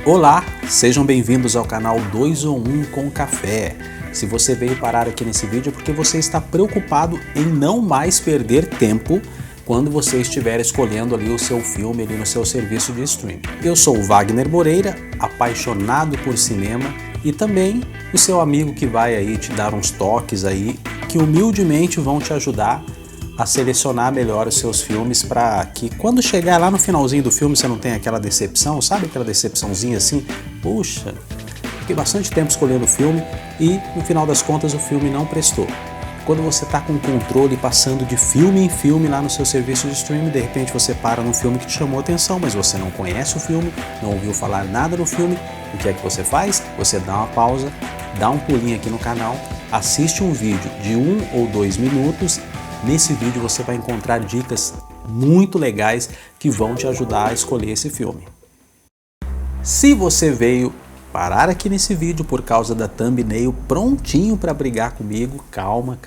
Olá, sejam bem-vindos ao canal 2 ou 1 com Café. Se você veio parar aqui nesse vídeo é porque você está preocupado em não mais perder tempo quando você estiver escolhendo ali o seu filme ali no seu serviço de streaming. Eu sou o Wagner Moreira, apaixonado por cinema e também o seu amigo que vai aí te dar uns toques aí que humildemente vão te ajudar a selecionar melhor os seus filmes para que quando chegar lá no finalzinho do filme você não tenha aquela decepção, sabe aquela decepçãozinha assim? Puxa, fiquei bastante tempo escolhendo o filme e no final das contas o filme não prestou. Quando você está com o controle passando de filme em filme lá no seu serviço de streaming, de repente você para num filme que te chamou a atenção, mas você não conhece o filme, não ouviu falar nada do filme, o que é que você faz? Você dá uma pausa, dá um pulinho aqui no canal, assiste um vídeo de 1 ou 2 minutos. Nesse vídeo você vai encontrar dicas muito legais que vão te ajudar a escolher esse filme. Se você veio parar aqui nesse vídeo por causa da thumbnail prontinho para brigar comigo, calma,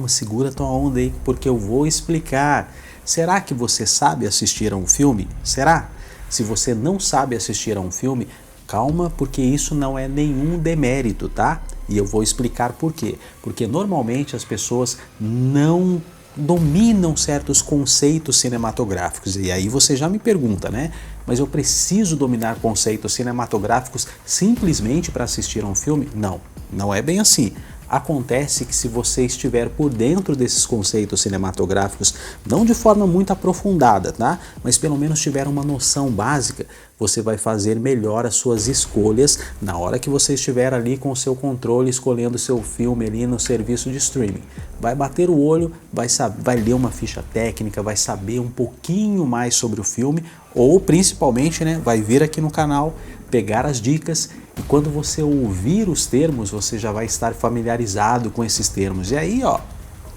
segura tua onda aí porque eu vou explicar. Será que você sabe assistir a um filme? Será? Se você não sabe assistir a um filme, calma porque isso não é nenhum demérito, tá? E eu vou explicar por quê. Porque normalmente as pessoas não dominam certos conceitos cinematográficos. E aí você já me pergunta, né? Mas eu preciso dominar conceitos cinematográficos simplesmente para assistir a um filme? Não, não é bem assim. Acontece que se você estiver por dentro desses conceitos cinematográficos, não de forma muito aprofundada, tá? Mas pelo menos tiver uma noção básica, você vai fazer melhor as suas escolhas na hora que você estiver ali com o seu controle escolhendo o seu filme ali no serviço de streaming. Vai bater o olho, vai ler uma ficha técnica, vai saber um pouquinho mais sobre o filme ou principalmente, né, vai vir aqui no canal, pegar as dicas e quando você ouvir os termos, você já vai estar familiarizado com esses termos. E aí, ó,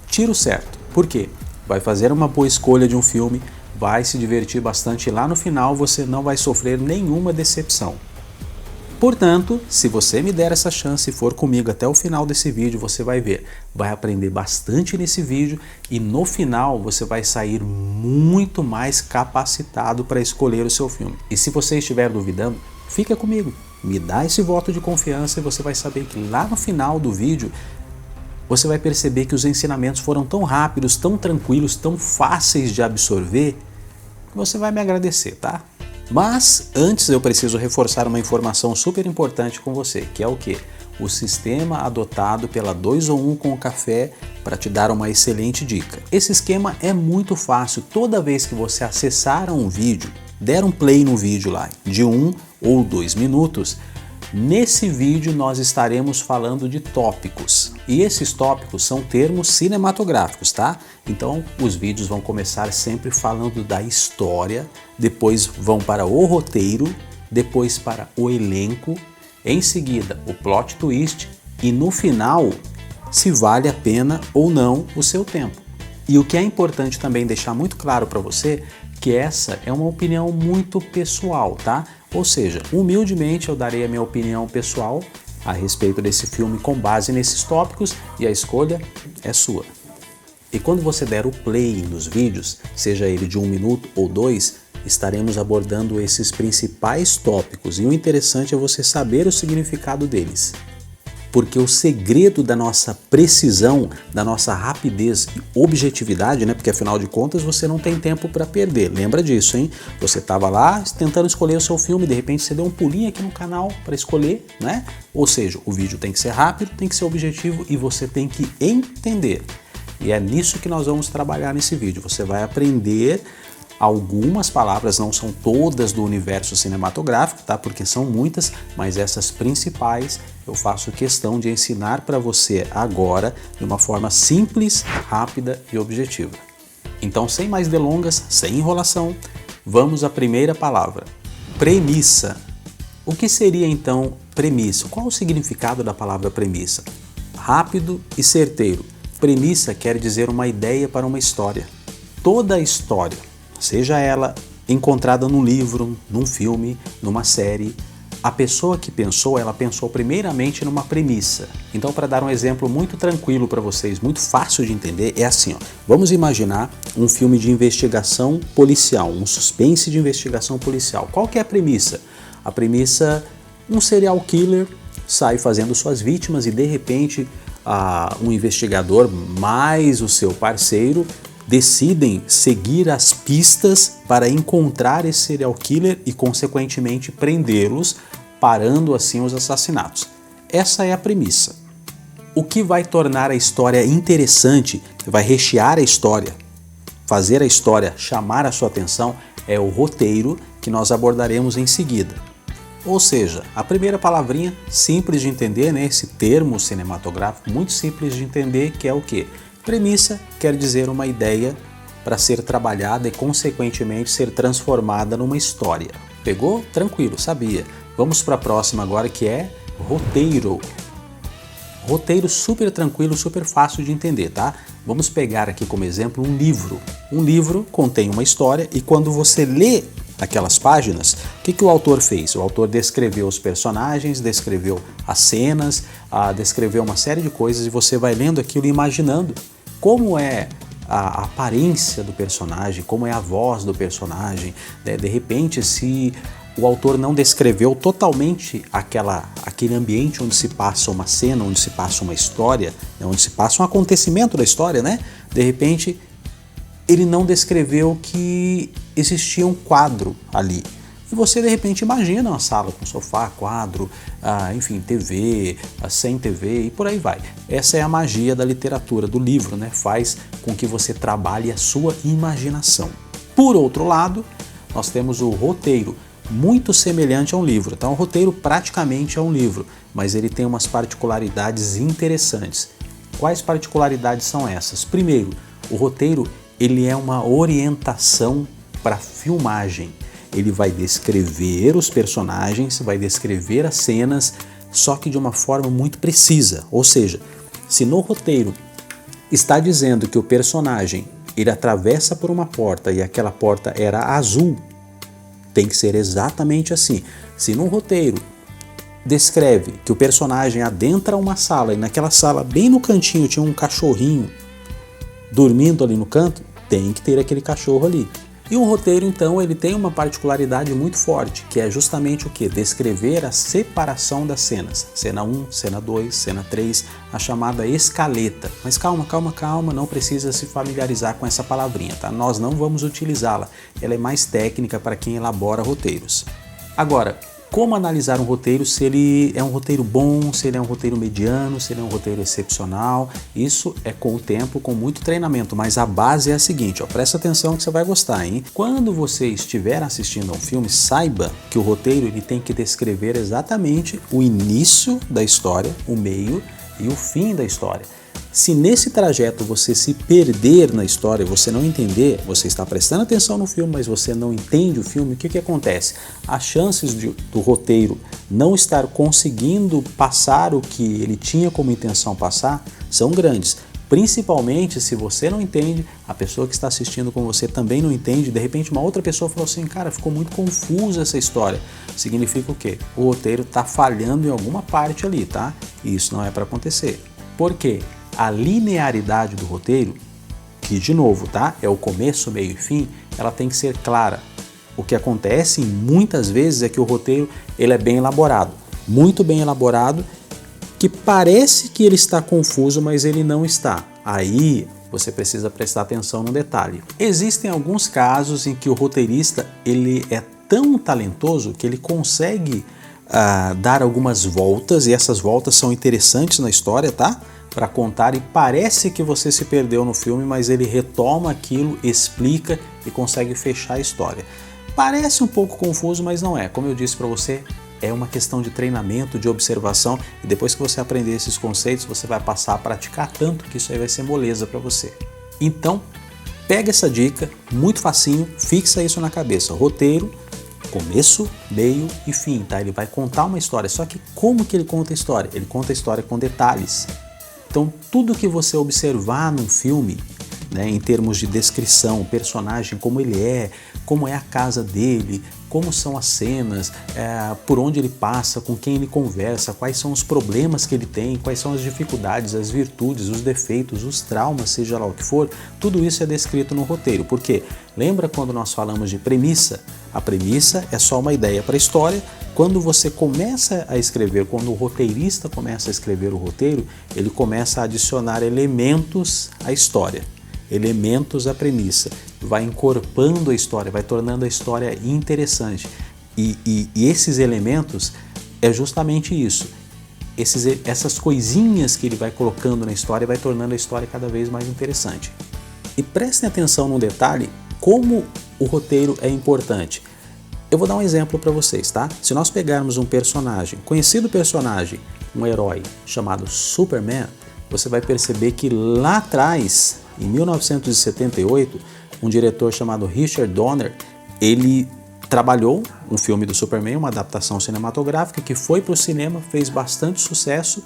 tiro certo. Por quê? Vai fazer uma boa escolha de um filme, vai se divertir bastante e lá no final você não vai sofrer nenhuma decepção. Portanto, se você me der essa chance e for comigo até o final desse vídeo, você vai ver, vai aprender bastante nesse vídeo e no final você vai sair muito mais capacitado para escolher o seu filme. E se você estiver duvidando, fica comigo, me dá esse voto de confiança e você vai saber que lá no final do vídeo você vai perceber que os ensinamentos foram tão rápidos, tão tranquilos, tão fáceis de absorver, que você vai me agradecer, tá? Mas antes eu preciso reforçar uma informação super importante com você, que é o quê? O sistema adotado pela 2 ou 1 com Café para te dar uma excelente dica. Esse esquema é muito fácil. Toda vez que você acessar um vídeo, der um play no vídeo lá de 1 ou 2 minutos, nesse vídeo nós estaremos falando de tópicos. E esses tópicos são termos cinematográficos, tá? Então os vídeos vão começar sempre falando da história, depois vão para o roteiro, depois para o elenco, em seguida o plot twist e no final se vale a pena ou não o seu tempo. E o que é importante também deixar muito claro para você, que essa é uma opinião muito pessoal, tá? Ou seja, humildemente eu darei a minha opinião pessoal a respeito desse filme com base nesses tópicos e a escolha é sua. E quando você der o play nos vídeos, seja ele de 1 minuto ou 2, estaremos abordando esses principais tópicos e o interessante é você saber o significado deles. Porque o segredo da nossa precisão, da nossa rapidez e objetividade, né? Porque afinal de contas você não tem tempo para perder, lembra disso, hein? Você estava lá tentando escolher o seu filme, de repente você deu um pulinho aqui no canal para escolher, né? Ou seja, o vídeo tem que ser rápido, tem que ser objetivo e você tem que entender. E é nisso que nós vamos trabalhar nesse vídeo. Você vai aprender algumas palavras, não são todas do universo cinematográfico, tá? Porque são muitas, mas essas principais eu faço questão de ensinar para você agora de uma forma simples, rápida e objetiva. Então, sem mais delongas, sem enrolação, vamos à primeira palavra. Premissa. O que seria então premissa? Qual o significado da palavra premissa? Rápido e certeiro. Premissa quer dizer uma ideia para uma história. Toda a história, seja ela encontrada num livro, num filme, numa série, a pessoa que pensou, ela pensou primeiramente numa premissa. Então, para dar um exemplo muito tranquilo para vocês, muito fácil de entender, é assim, ó. Vamos imaginar um filme de investigação policial, um suspense de investigação policial. Qual que é a premissa? A premissa, um serial killer sai fazendo suas vítimas e de repente um investigador mais o seu parceiro decidem seguir as pistas para encontrar esse serial killer e consequentemente prendê-los, parando assim os assassinatos. Essa é a premissa. O que vai tornar a história interessante, vai rechear a história, fazer a história chamar a sua atenção, é o roteiro que nós abordaremos em seguida. Ou seja, a primeira palavrinha, simples de entender, né? Esse termo cinematográfico, muito simples de entender, que é o quê? Premissa quer dizer uma ideia para ser trabalhada e, consequentemente, ser transformada numa história. Pegou? Tranquilo, sabia. Vamos para a próxima agora, que é roteiro. Roteiro super tranquilo, super fácil de entender, tá? Vamos pegar aqui como exemplo um livro. Um livro contém uma história e quando você lê aquelas páginas, o que o autor fez? O autor descreveu os personagens, descreveu as cenas, descreveu uma série de coisas e você vai lendo aquilo e imaginando como é a aparência do personagem, como é a voz do personagem, né? De repente, se o autor não descreveu totalmente aquele ambiente onde se passa uma cena, onde se passa uma história, né? Onde se passa um acontecimento da história, né? De repente, ele não descreveu que existia um quadro ali. E você, de repente, imagina uma sala com sofá, quadro, enfim, TV, sem TV e por aí vai. Essa é a magia da literatura, do livro, né? Faz com que você trabalhe a sua imaginação. Por outro lado, nós temos o roteiro, muito semelhante a um livro. Então, o roteiro praticamente é um livro, mas ele tem umas particularidades interessantes. Quais particularidades são essas? Primeiro, o roteiro ele é uma orientação para filmagem. Ele vai descrever os personagens, vai descrever as cenas, só que de uma forma muito precisa. Ou seja, se no roteiro está dizendo que o personagem ele atravessa por uma porta e aquela porta era azul, tem que ser exatamente assim. Se no roteiro descreve que o personagem adentra uma sala e naquela sala, bem no cantinho, tinha um cachorrinho dormindo ali no canto, tem que ter aquele cachorro ali. E o roteiro, então, ele tem uma particularidade muito forte, que é justamente o que? Descrever a separação das cenas. Cena 1, cena 2, cena 3, a chamada escaleta. Mas calma, não precisa se familiarizar com essa palavrinha, tá? Nós não vamos utilizá-la. Ela é mais técnica para quem elabora roteiros. Agora, como analisar um roteiro, se ele é um roteiro bom, se ele é um roteiro mediano, se ele é um roteiro excepcional? Isso é com o tempo, com muito treinamento, mas a base é a seguinte, ó, presta atenção que você vai gostar, hein? Quando você estiver assistindo a um filme, saiba que o roteiro ele tem que descrever exatamente o início da história, o meio e o fim da história. Se nesse trajeto você se perder na história, você não entender, você está prestando atenção no filme, mas você não entende o filme, o que acontece? As chances do roteiro não estar conseguindo passar o que ele tinha como intenção passar são grandes. Principalmente se você não entende, a pessoa que está assistindo com você também não entende, de repente uma outra pessoa falou assim, cara, ficou muito confusa essa história. Significa o quê? O roteiro está falhando em alguma parte ali, tá? E isso não é para acontecer. Por quê? A linearidade do roteiro, que de novo, tá? É o começo, meio e fim, ela tem que ser clara. O que acontece muitas vezes é que o roteiro ele é bem elaborado, muito bem elaborado, que parece que ele está confuso, mas ele não está. Aí você precisa prestar atenção no detalhe. Existem alguns casos em que o roteirista ele é tão talentoso que ele consegue dar algumas voltas, e essas voltas são interessantes na história, tá? Para contar, e parece que você se perdeu no filme, mas ele retoma aquilo, explica e consegue fechar a história. Parece um pouco confuso, mas não é. Como eu disse para você, é uma questão de treinamento, de observação, e depois que você aprender esses conceitos, você vai passar a praticar tanto que isso aí vai ser moleza para você. Então, pega essa dica, muito facinho, fixa isso na cabeça. Roteiro, começo, meio e fim, tá? Ele vai contar uma história, só que como que ele conta a história? Ele conta a história com detalhes. Então, tudo que você observar num filme, né, em termos de descrição, o personagem, como ele é, como é a casa dele, como são as cenas, por onde ele passa, com quem ele conversa, quais são os problemas que ele tem, quais são as dificuldades, as virtudes, os defeitos, os traumas, seja lá o que for, tudo isso é descrito no roteiro. Por quê? Lembra quando nós falamos de premissa? A premissa é só uma ideia para a história. Quando você começa a escrever, quando o roteirista começa a escrever o roteiro, ele começa a adicionar elementos à história, elementos à premissa, vai encorpando a história, vai tornando a história interessante. E esses elementos é justamente isso. Essas coisinhas que ele vai colocando na história vai tornando a história cada vez mais interessante. E prestem atenção num detalhe, como o roteiro é importante. Eu vou dar um exemplo para vocês, tá? Se nós pegarmos um personagem, conhecido personagem, um herói chamado Superman, você vai perceber que lá atrás, em 1978, um diretor chamado Richard Donner, ele trabalhou um filme do Superman, uma adaptação cinematográfica que foi para o cinema, fez bastante sucesso,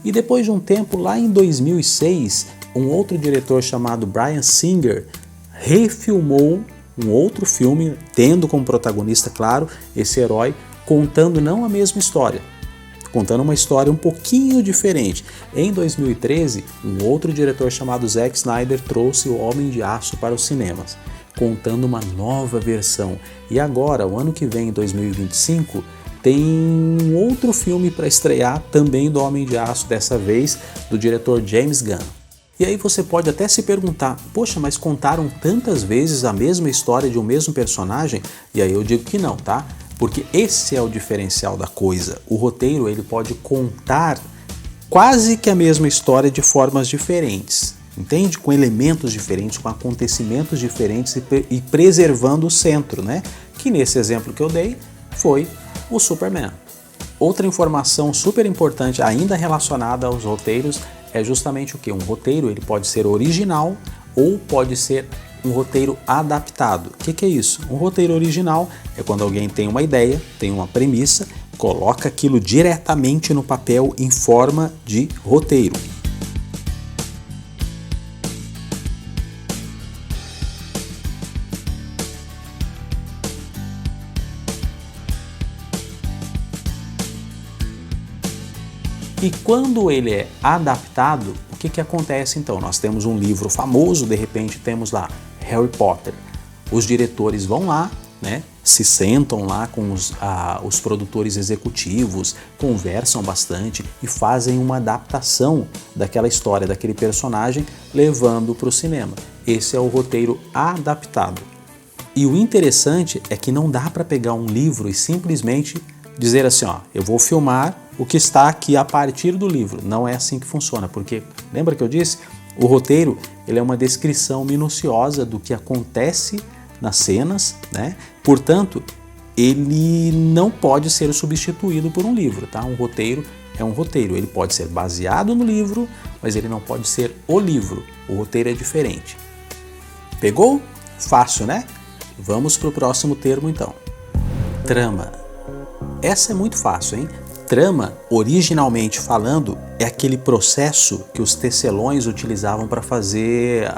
e depois de um tempo, lá em 2006, um outro diretor chamado Bryan Singer refilmou um outro filme, tendo como protagonista, claro, esse herói, contando não a mesma história, contando uma história um pouquinho diferente. Em 2013, um outro diretor chamado Zack Snyder trouxe O Homem de Aço para os cinemas, contando uma nova versão. E agora, o ano que vem, em 2025, tem um outro filme para estrear, também do Homem de Aço, dessa vez do diretor James Gunn. E aí você pode até se perguntar, poxa, mas contaram tantas vezes a mesma história de um mesmo personagem? E aí eu digo que não, tá? Porque esse é o diferencial da coisa. O roteiro, ele pode contar quase que a mesma história de formas diferentes, entende? Com elementos diferentes, com acontecimentos diferentes e preservando o centro, né? Que nesse exemplo que eu dei foi o Superman. Outra informação super importante ainda relacionada aos roteiros é justamente o que? Um roteiro, ele pode ser original ou pode ser um roteiro adaptado. O que é isso? Um roteiro original é quando alguém tem uma ideia, tem uma premissa, coloca aquilo diretamente no papel em forma de roteiro. E quando ele é adaptado, o que acontece então? Nós temos um livro famoso, de repente temos lá Harry Potter. Os diretores vão lá, né, se sentam lá com os produtores executivos, conversam bastante e fazem uma adaptação daquela história, daquele personagem, levando para o cinema. Esse é o roteiro adaptado. E o interessante é que não dá para pegar um livro e simplesmente dizer assim, ó, eu vou filmar o que está aqui a partir do livro. Não é assim que funciona, porque lembra que eu disse? O roteiro, ele é uma descrição minuciosa do que acontece nas cenas, né? Portanto, ele não pode ser substituído por um livro, tá? Um roteiro é um roteiro, ele pode ser baseado no livro, mas ele não pode ser o livro. O roteiro é diferente. Pegou? Fácil, né? Vamos para o próximo termo então. Trama. Essa é muito fácil, hein? Trama, originalmente falando, é aquele processo que os tecelões utilizavam para fazer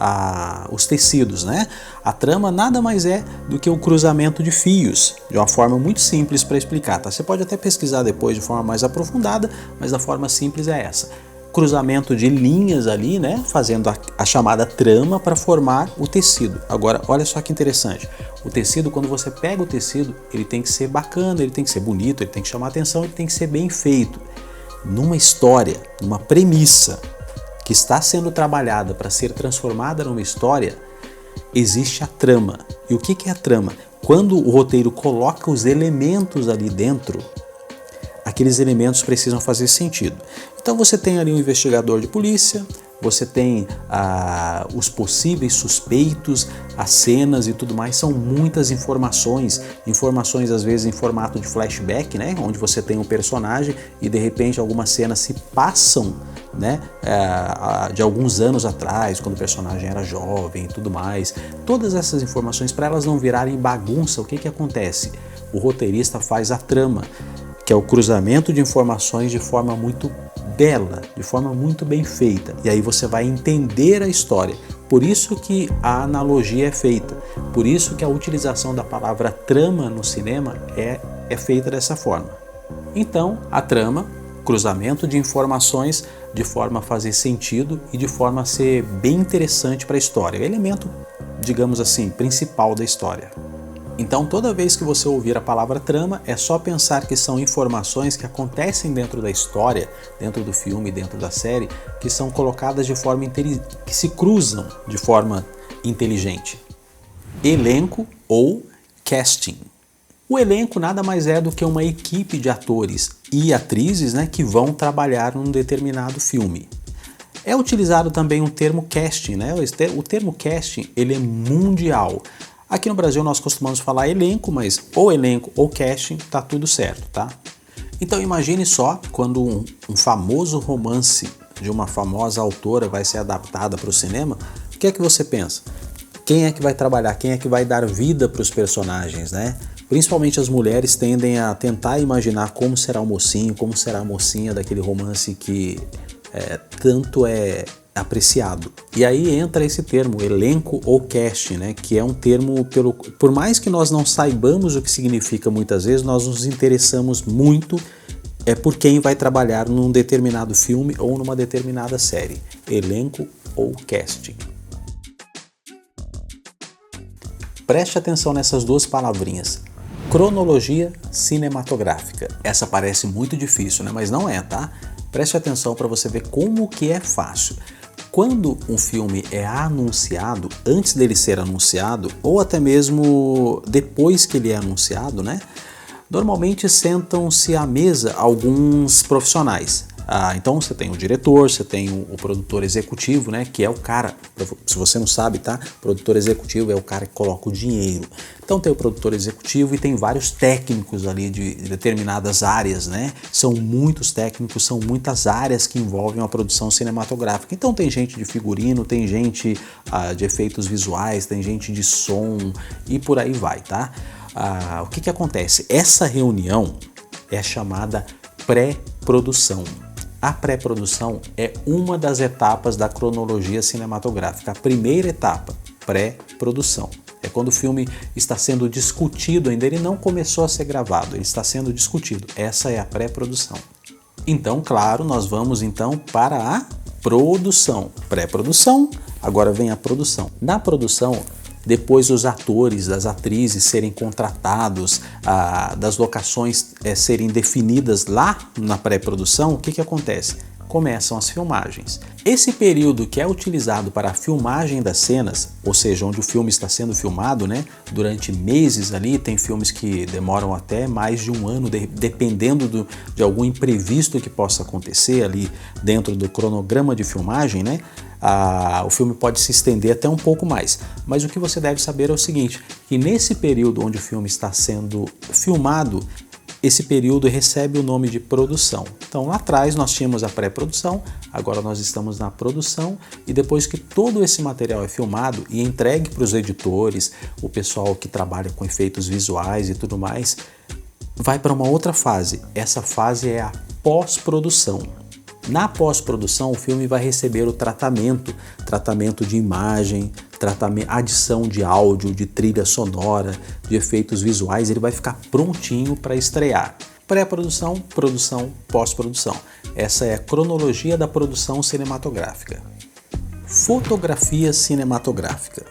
os tecidos, né? A trama nada mais é do que o cruzamento de fios, de uma forma muito simples para explicar, tá? Você pode até pesquisar depois de forma mais aprofundada, mas a forma simples é essa. Cruzamento de linhas ali, né? Fazendo a chamada trama para formar o tecido. Agora, olha só que interessante. O tecido, quando você pega o tecido, ele tem que ser bacana, ele tem que ser bonito, ele tem que chamar atenção, ele tem que ser bem feito. Numa história, numa premissa que está sendo trabalhada para ser transformada numa história, existe a trama. E o que é a trama? Quando o roteiro coloca os elementos ali dentro, aqueles elementos precisam fazer sentido. Então você tem ali um investigador de polícia, você tem os possíveis suspeitos, as cenas e tudo mais, são muitas informações às vezes em formato de flashback, né? Onde você tem um personagem e de repente algumas cenas se passam, né? De alguns anos atrás, quando o personagem era jovem e tudo mais. Todas essas informações, para elas não virarem bagunça, o que acontece? O roteirista faz a trama, que é o cruzamento de informações de forma muito bela, de forma muito bem feita. E aí você vai entender a história. Por isso que a analogia é feita. Por isso que a utilização da palavra trama no cinema é feita dessa forma. Então, a trama, cruzamento de informações de forma a fazer sentido e de forma a ser bem interessante para a história. É o elemento, digamos assim, principal da história. Então, toda vez que você ouvir a palavra trama, é só pensar que são informações que acontecem dentro da história, dentro do filme, dentro da série, que são colocadas de forma que se cruzam de forma inteligente. Elenco ou casting. O elenco nada mais é do que uma equipe de atores e atrizes, né, que vão trabalhar num determinado filme. É utilizado também o termo casting, né? O termo casting ele é mundial. Aqui no Brasil nós costumamos falar elenco, mas ou elenco ou casting tá tudo certo, tá? Então imagine só quando um famoso romance de uma famosa autora vai ser adaptada para o cinema, o que é que você pensa? Quem é que vai trabalhar? Quem é que vai dar vida para os personagens, né? Principalmente as mulheres tendem a tentar imaginar como será o mocinho, como será a mocinha daquele romance que tanto é apreciado. E aí entra esse termo, elenco ou casting, né? Que é um termo, por mais que nós não saibamos o que significa muitas vezes, nós nos interessamos muito por quem vai trabalhar num determinado filme ou numa determinada série. Elenco ou casting. Preste atenção nessas duas palavrinhas. Cronologia cinematográfica. Essa parece muito difícil, né? Mas não é, tá? Preste atenção para você ver como que é fácil. Quando um filme é anunciado, antes dele ser anunciado, ou até mesmo depois que ele é anunciado, né? Normalmente sentam-se à mesa alguns profissionais. Então você tem o diretor, você tem o produtor executivo, né, que é o cara, se você não sabe, tá? O produtor executivo é o cara que coloca o dinheiro. Então tem o produtor executivo e tem vários técnicos ali de determinadas áreas, né? São muitos técnicos, são muitas áreas que envolvem a produção cinematográfica. Então tem gente de figurino, tem gente de efeitos visuais, tem gente de som e por aí vai, tá? O que acontece? Essa reunião é chamada pré-produção. A pré-produção é uma das etapas da cronologia cinematográfica. A primeira etapa, pré-produção. É quando o filme está sendo discutido ainda, ele não começou a ser gravado, ele está sendo discutido. Essa é a pré-produção. Então, claro, nós vamos então para a produção. Pré-produção, agora vem a produção. Na produção, depois os atores, as atrizes serem contratados, das locações serem definidas lá na pré-produção, o que acontece? Começam as filmagens. Esse período que é utilizado para a filmagem das cenas, ou seja, onde o filme está sendo filmado, né, durante meses ali, tem filmes que demoram até mais de um ano, dependendo de algum imprevisto que possa acontecer ali dentro do cronograma de filmagem, né? O filme pode se estender até um pouco mais. Mas o que você deve saber é o seguinte, que nesse período onde o filme está sendo filmado, esse período recebe o nome de produção. Então lá atrás nós tínhamos a pré-produção, agora nós estamos na produção e depois que todo esse material é filmado e entregue para os editores, o pessoal que trabalha com efeitos visuais e tudo mais, vai para uma outra fase. Essa fase é a pós-produção. Na pós-produção, o filme vai receber o tratamento de imagem, adição de áudio, de trilha sonora, de efeitos visuais, ele vai ficar prontinho para estrear. Pré-produção, produção, pós-produção. Essa é a cronologia da produção cinematográfica. Fotografia cinematográfica.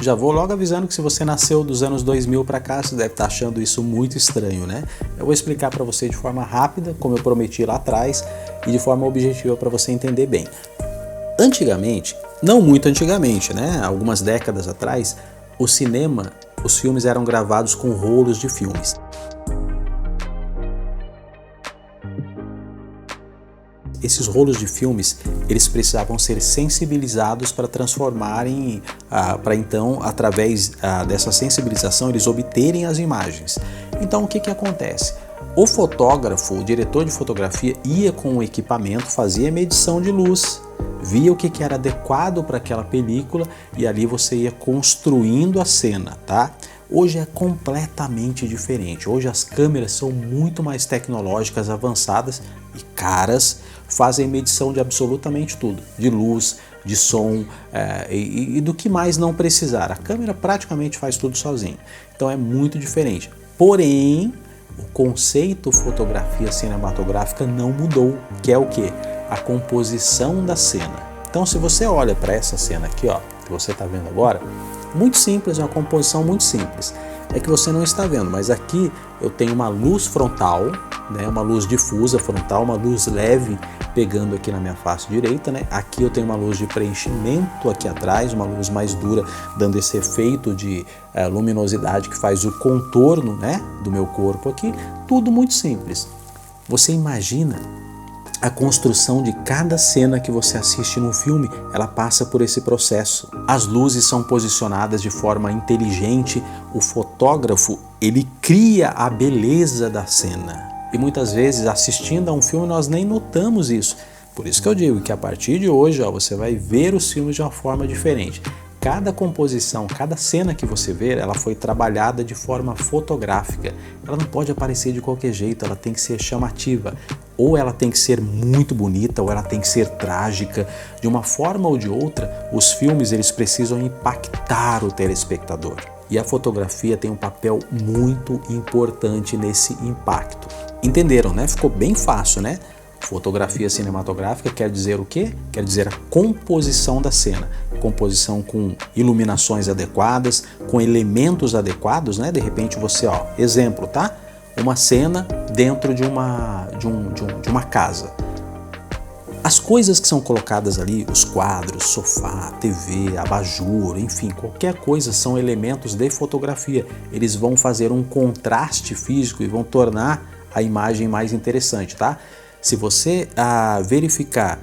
Já vou logo avisando que se você nasceu dos anos 2000 para cá, você deve estar achando isso muito estranho, né? Eu vou explicar para você de forma rápida, como eu prometi lá atrás, e de forma objetiva para você entender bem. Antigamente, não muito antigamente, né? Algumas décadas atrás, os filmes eram gravados com rolos de filmes. Esses rolos de filmes, eles precisavam ser sensibilizados para transformarem, para então, através dessa sensibilização, eles obterem as imagens. Então, o que acontece? O fotógrafo, o diretor de fotografia, ia com o equipamento, fazia medição de luz, via o que era adequado para aquela película e ali você ia construindo a cena, tá? Hoje é completamente diferente. Hoje as câmeras são muito mais tecnológicas, avançadas e caras, fazem medição de absolutamente tudo, de luz, de som e do que mais não precisar. A câmera praticamente faz tudo sozinha. Então é muito diferente. Porém, o conceito fotografia cinematográfica não mudou, que é o quê? A composição da cena. Então se você olha para essa cena aqui, ó, que você está vendo agora, muito simples, uma composição muito simples. é que você não está vendo, mas aqui eu tenho uma luz frontal, né, uma luz difusa frontal, uma luz leve pegando aqui na minha face direita, né? Aqui eu tenho uma luz de preenchimento aqui atrás, uma luz mais dura, dando esse efeito de luminosidade que faz o contorno, né, do meu corpo aqui. Tudo muito simples. Você imagina a construção de cada cena que você assiste num filme, ela passa por esse processo. As luzes são posicionadas de forma inteligente, o fotógrafo, ele cria a beleza da cena. E muitas vezes, assistindo a um filme, nós nem notamos isso. Por isso que eu digo que a partir de hoje, você vai ver os filmes de uma forma diferente. Cada composição, cada cena que você vê, ela foi trabalhada de forma fotográfica. Ela não pode aparecer de qualquer jeito, ela tem que ser chamativa. Ou ela tem que ser muito bonita, ou ela tem que ser trágica. De uma forma ou de outra, os filmes eles precisam impactar o telespectador. E a fotografia tem um papel muito importante nesse impacto. Entenderam, né? Ficou bem fácil, né? Fotografia cinematográfica quer dizer o quê? Quer dizer a composição da cena. Composição com iluminações adequadas, com elementos adequados, né? De repente você, exemplo, tá? Uma cena dentro de uma casa. As coisas que são colocadas ali, os quadros, sofá, TV, abajur, enfim, qualquer coisa são elementos de fotografia. Eles vão fazer um contraste físico e vão tornar a imagem mais interessante, tá? Se você verificar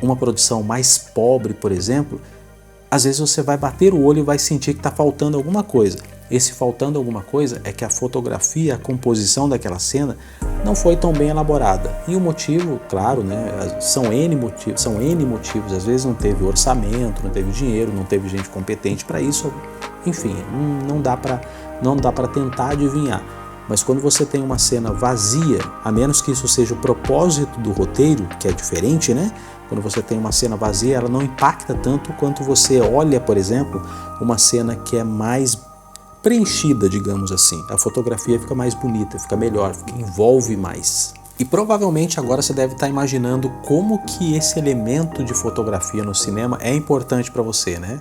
uma produção mais pobre, por exemplo, às vezes você vai bater o olho e vai sentir que está faltando alguma coisa. Esse faltando alguma coisa é que a fotografia, a composição daquela cena não foi tão bem elaborada. E o motivo, claro, né, são N motivos. Às vezes não teve orçamento, não teve dinheiro, não teve gente competente para isso. Enfim, não dá para tentar adivinhar. Mas quando você tem uma cena vazia, a menos que isso seja o propósito do roteiro, que é diferente, né? Quando você tem uma cena vazia, ela não impacta tanto quanto você olha, por exemplo, uma cena que é mais preenchida, digamos assim. A fotografia fica mais bonita, fica melhor, envolve mais. E provavelmente agora você deve estar imaginando como que esse elemento de fotografia no cinema é importante para você, né?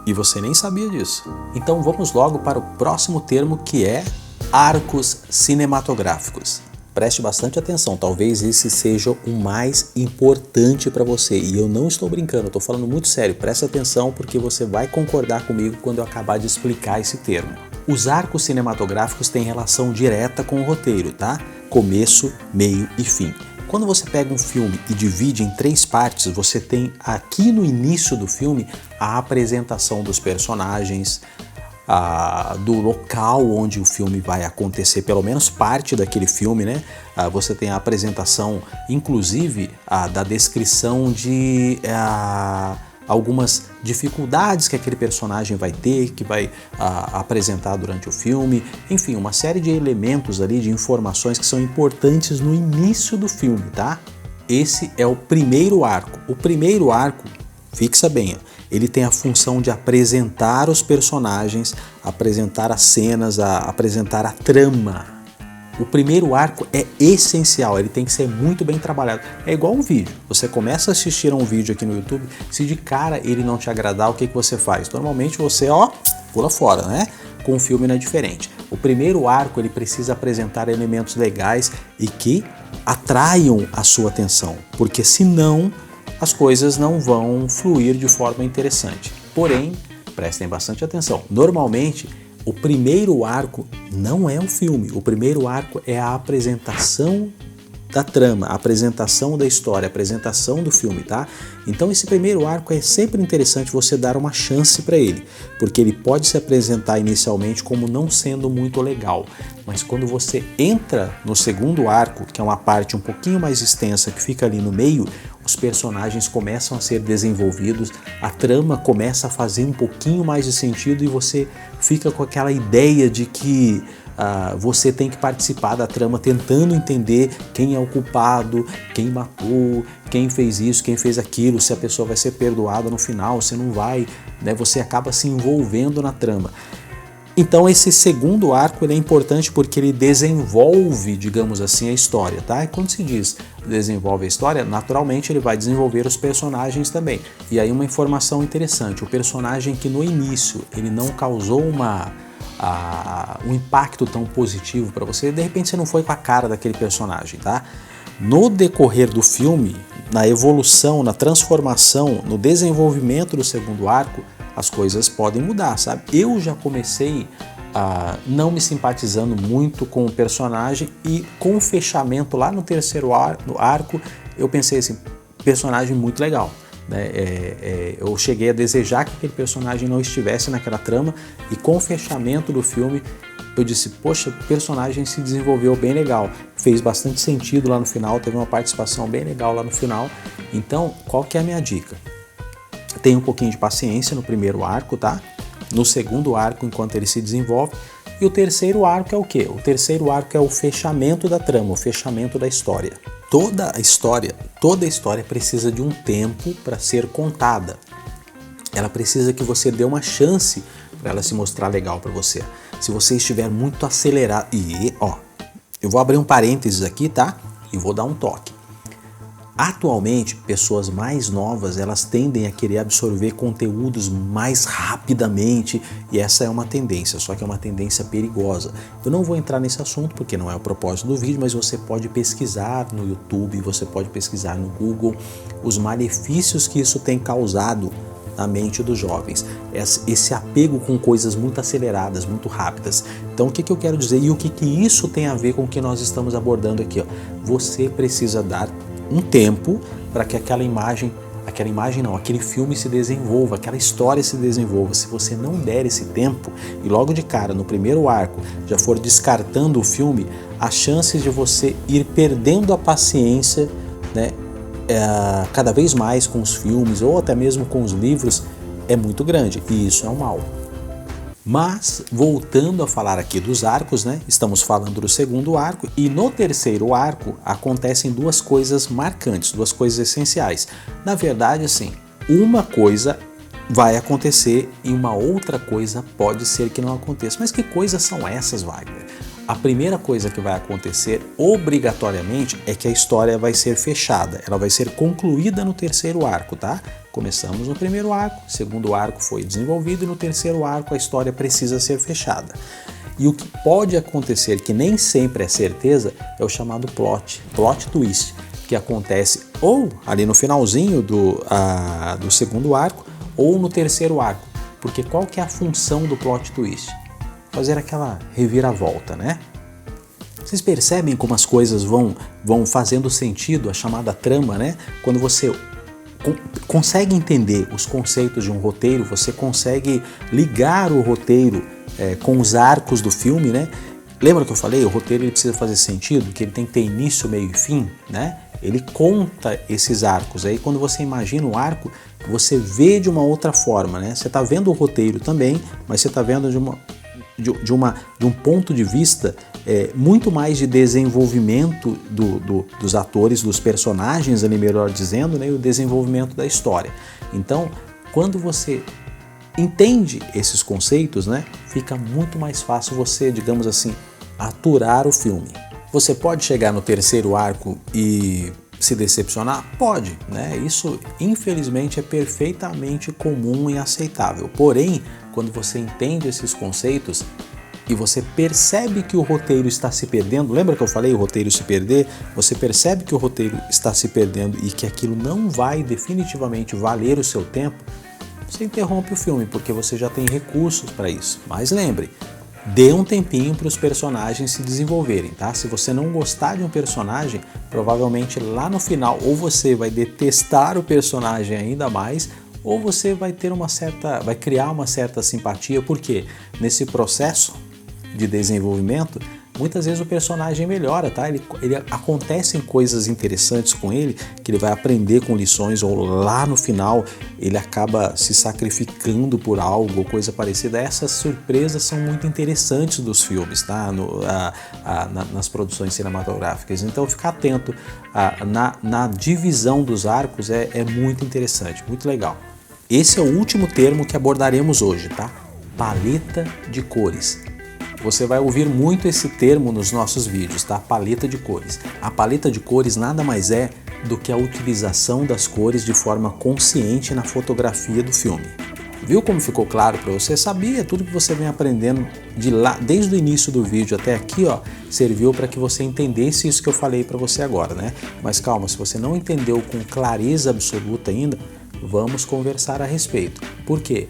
E você nem sabia disso. Então vamos logo para o próximo termo, que é arcos cinematográficos. Preste bastante atenção, talvez esse seja o mais importante para você. E eu não estou brincando, eu estou falando muito sério. Preste atenção porque você vai concordar comigo quando eu acabar de explicar esse termo. Os arcos cinematográficos têm relação direta com o roteiro, tá? Começo, meio e fim. Quando você pega um filme e divide em 3 partes, você tem aqui no início do filme a apresentação dos personagens, do local onde o filme vai acontecer, pelo menos parte daquele filme, né? Você tem a apresentação, inclusive, da descrição de algumas dificuldades que aquele personagem vai ter, que vai apresentar durante o filme. Enfim, uma série de elementos ali, de informações que são importantes no início do filme, tá? Esse é o primeiro arco. O primeiro arco, fixa bem, ele tem a função de apresentar os personagens, apresentar as cenas, apresentar a trama. O primeiro arco é essencial, ele tem que ser muito bem trabalhado. É igual um vídeo. Você começa a assistir a um vídeo aqui no YouTube, se de cara ele não te agradar, o que você faz? Normalmente você, pula fora, né? Com o filme não é diferente. O primeiro arco ele precisa apresentar elementos legais e que atraiam a sua atenção, porque senão as coisas não vão fluir de forma interessante. Porém, prestem bastante atenção, normalmente o primeiro arco não é um filme, o primeiro arco é a apresentação da trama, a apresentação da história, a apresentação do filme, tá? Então esse primeiro arco é sempre interessante você dar uma chance para ele, porque ele pode se apresentar inicialmente como não sendo muito legal, mas quando você entra no segundo arco, que é uma parte um pouquinho mais extensa que fica ali no meio, os personagens começam a ser desenvolvidos, a trama começa a fazer um pouquinho mais de sentido e você fica com aquela ideia de que você tem que participar da trama tentando entender quem é o culpado, quem matou, quem fez isso, quem fez aquilo, se a pessoa vai ser perdoada no final, se não vai, né? Você acaba se envolvendo na trama. Então esse segundo arco ele é importante porque ele desenvolve, digamos assim, a história, tá? E quando se diz desenvolve a história, naturalmente ele vai desenvolver os personagens também. E aí uma informação interessante, o personagem que no início ele não causou um impacto tão positivo para você, de repente você não foi com a cara daquele personagem, tá? No decorrer do filme, na evolução, na transformação, no desenvolvimento do segundo arco, as coisas podem mudar, sabe? Eu já comecei não me simpatizando muito com o personagem e com o fechamento lá no terceiro arco, eu pensei assim, personagem muito legal. Né? Eu cheguei a desejar que aquele personagem não estivesse naquela trama e com o fechamento do filme eu disse, poxa, o personagem se desenvolveu bem legal, fez bastante sentido lá no final, teve uma participação bem legal lá no final. Então, qual que é a minha dica? Tenha um pouquinho de paciência no primeiro arco, tá? No segundo arco, enquanto ele se desenvolve. E o terceiro arco é o quê? O terceiro arco é o fechamento da trama, o fechamento da história. Toda a história precisa de um tempo para ser contada. Ela precisa que você dê uma chance para ela se mostrar legal para você. Se você estiver muito acelerado... eu vou abrir um parênteses aqui, tá? E vou dar um toque. Atualmente, pessoas mais novas, elas tendem a querer absorver conteúdos mais rapidamente e essa é uma tendência, só que é uma tendência perigosa. Eu não vou entrar nesse assunto porque não é o propósito do vídeo, mas você pode pesquisar no YouTube, você pode pesquisar no Google os malefícios que isso tem causado na mente dos jovens, esse apego com coisas muito aceleradas, muito rápidas. Então o que eu quero dizer e o que isso tem a ver com o que nós estamos abordando aqui? Você precisa dar um tempo para que aquele filme se desenvolva, aquela história se desenvolva. Se você não der esse tempo e logo de cara, no primeiro arco, já for descartando o filme, as chances de você ir perdendo a paciência, né, cada vez mais com os filmes ou até mesmo com os livros é muito grande e isso é um mal. Mas, voltando a falar aqui dos arcos, né? Estamos falando do segundo arco e no terceiro arco acontecem duas coisas marcantes, duas coisas essenciais. Na verdade, assim, uma coisa vai acontecer e uma outra coisa pode ser que não aconteça. Mas que coisas são essas, Wagner? A primeira coisa que vai acontecer obrigatoriamente é que a história vai ser fechada, ela vai ser concluída no terceiro arco, tá? Começamos no primeiro arco, segundo arco foi desenvolvido e no terceiro arco a história precisa ser fechada. E o que pode acontecer, que nem sempre é certeza, é o chamado plot twist, que acontece ou ali no finalzinho do segundo arco ou no terceiro arco. Porque qual que é a função do plot twist? Fazer aquela reviravolta, né? Vocês percebem como as coisas vão fazendo sentido, a chamada trama, né? Quando você consegue entender os conceitos de um roteiro, você consegue ligar o roteiro com os arcos do filme, né? Lembra que eu falei? O roteiro ele precisa fazer sentido, que ele tem que ter início, meio e fim, né? Ele conta esses arcos. Aí quando você imagina o arco, você vê de uma outra forma, né? Você está vendo o roteiro também, mas você está vendo de um ponto de vista muito mais de desenvolvimento dos atores, dos personagens, ali melhor dizendo, né, e o desenvolvimento da história. Então, quando você entende esses conceitos, né, fica muito mais fácil você, digamos assim, aturar o filme. Você pode chegar no terceiro arco e se decepcionar? Pode, né? Isso infelizmente é perfeitamente comum e aceitável. Porém, quando você entende esses conceitos e você percebe que o roteiro está se perdendo, lembra que eu falei o roteiro se perder? Você percebe que o roteiro está se perdendo e que aquilo não vai definitivamente valer o seu tempo, você interrompe o filme, porque você já tem recursos para isso. Mas lembre, dê um tempinho para os personagens se desenvolverem, tá? Se você não gostar de um personagem, provavelmente lá no final ou você vai detestar o personagem ainda mais, ou você vai criar uma certa simpatia, porque nesse processo de desenvolvimento, muitas vezes o personagem melhora, tá? Ele acontecem coisas interessantes com ele, que ele vai aprender com lições, ou lá no final ele acaba se sacrificando por algo, ou coisa parecida. Essas surpresas são muito interessantes dos filmes, tá? Nas produções cinematográficas. Então ficar atento na divisão dos arcos é muito interessante, muito legal. Esse é o último termo que abordaremos hoje, tá? paleta de cores. Você vai ouvir muito esse termo nos nossos vídeos, tá? Paleta de cores. A paleta de cores nada mais é do que a utilização das cores de forma consciente na fotografia do filme. Viu como ficou claro para você? Sabia? Tudo que você vem aprendendo de lá, desde o início do vídeo até aqui, ó, serviu para que você entendesse isso que eu falei para você agora, né? Mas calma, se você não entendeu com clareza absoluta ainda, vamos conversar a respeito. Por quê?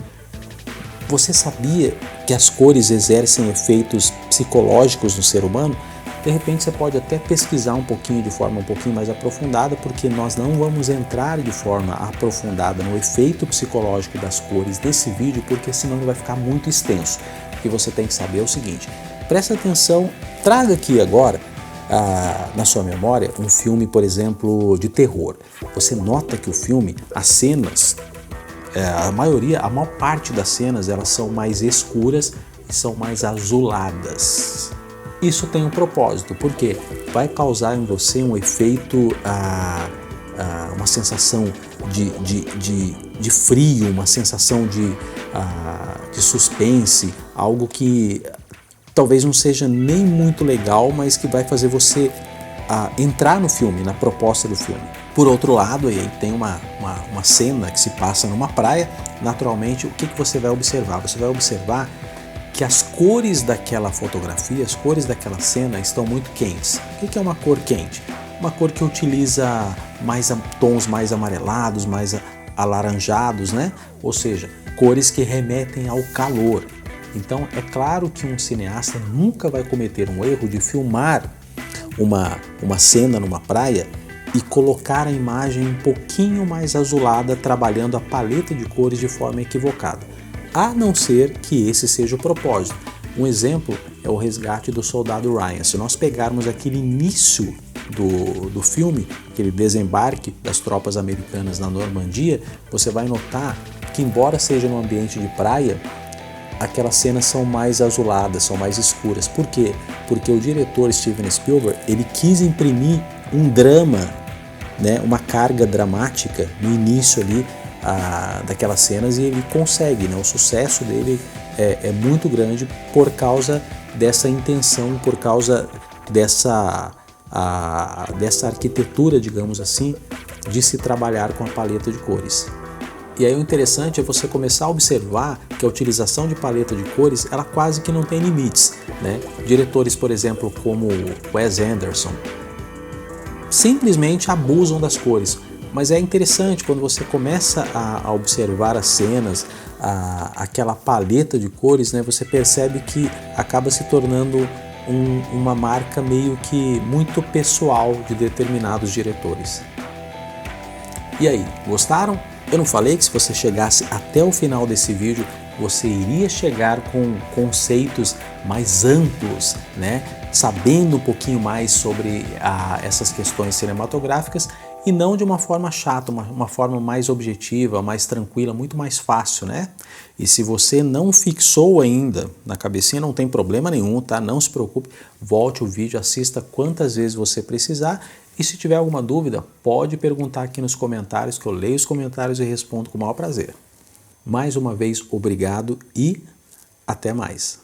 Você sabia que as cores exercem efeitos psicológicos no ser humano? De repente você pode até pesquisar um pouquinho de forma um pouquinho mais aprofundada, porque nós não vamos entrar de forma aprofundada no efeito psicológico das cores desse vídeo, porque senão ele vai ficar muito extenso. O que você tem que saber é o seguinte, presta atenção, traga aqui agora na sua memória um filme, por exemplo, de terror. Você nota que o filme, as cenas, a maior parte das cenas, elas são mais escuras e são mais azuladas. Isso tem um propósito, porque vai causar em você um efeito, uma sensação de frio, uma sensação de suspense, algo que talvez não seja nem muito legal, mas que vai fazer você entrar no filme, na proposta do filme. Por outro lado, aí tem uma cena que se passa numa praia, naturalmente o que você vai observar? Você vai observar que as cores daquela fotografia, as cores daquela cena estão muito quentes. O que é uma cor quente? Uma cor que utiliza tons mais amarelados, mais alaranjados, né? Ou seja, cores que remetem ao calor. Então é claro que um cineasta nunca vai cometer um erro de filmar uma cena numa praia e colocar a imagem um pouquinho mais azulada, trabalhando a paleta de cores de forma equivocada, a não ser que esse seja o propósito. Um exemplo é o resgate do soldado Ryan. Se nós pegarmos aquele início do filme, aquele desembarque das tropas americanas na Normandia, você vai notar que, embora seja num ambiente de praia, aquelas cenas são mais azuladas, são mais escuras. Por quê? Porque o diretor Steven Spielberg, ele quis imprimir um drama, né, uma carga dramática no início ali daquelas cenas, e ele consegue, né? O sucesso dele é muito grande por causa dessa intenção, por causa dessa arquitetura, digamos assim, de se trabalhar com a paleta de cores. E aí o interessante é você começar a observar que a utilização de paleta de cores, ela quase que não tem limites, né? Diretores, por exemplo, como Wes Anderson, simplesmente abusam das cores. Mas é interessante quando você começa a observar as cenas, aquela paleta de cores, né? Você percebe que acaba se tornando uma marca meio que muito pessoal de determinados diretores. E aí, gostaram? Eu não falei que se você chegasse até o final desse vídeo, você iria chegar com conceitos mais amplos, né? Sabendo um pouquinho mais sobre essas questões cinematográficas, e não de uma forma chata, uma forma mais objetiva, mais tranquila, muito mais fácil, né? E se você não fixou ainda na cabecinha, não tem problema nenhum, tá? Não se preocupe, volte o vídeo, assista quantas vezes você precisar, e se tiver alguma dúvida, pode perguntar aqui nos comentários, que eu leio os comentários e respondo com o maior prazer. Mais uma vez, obrigado e até mais.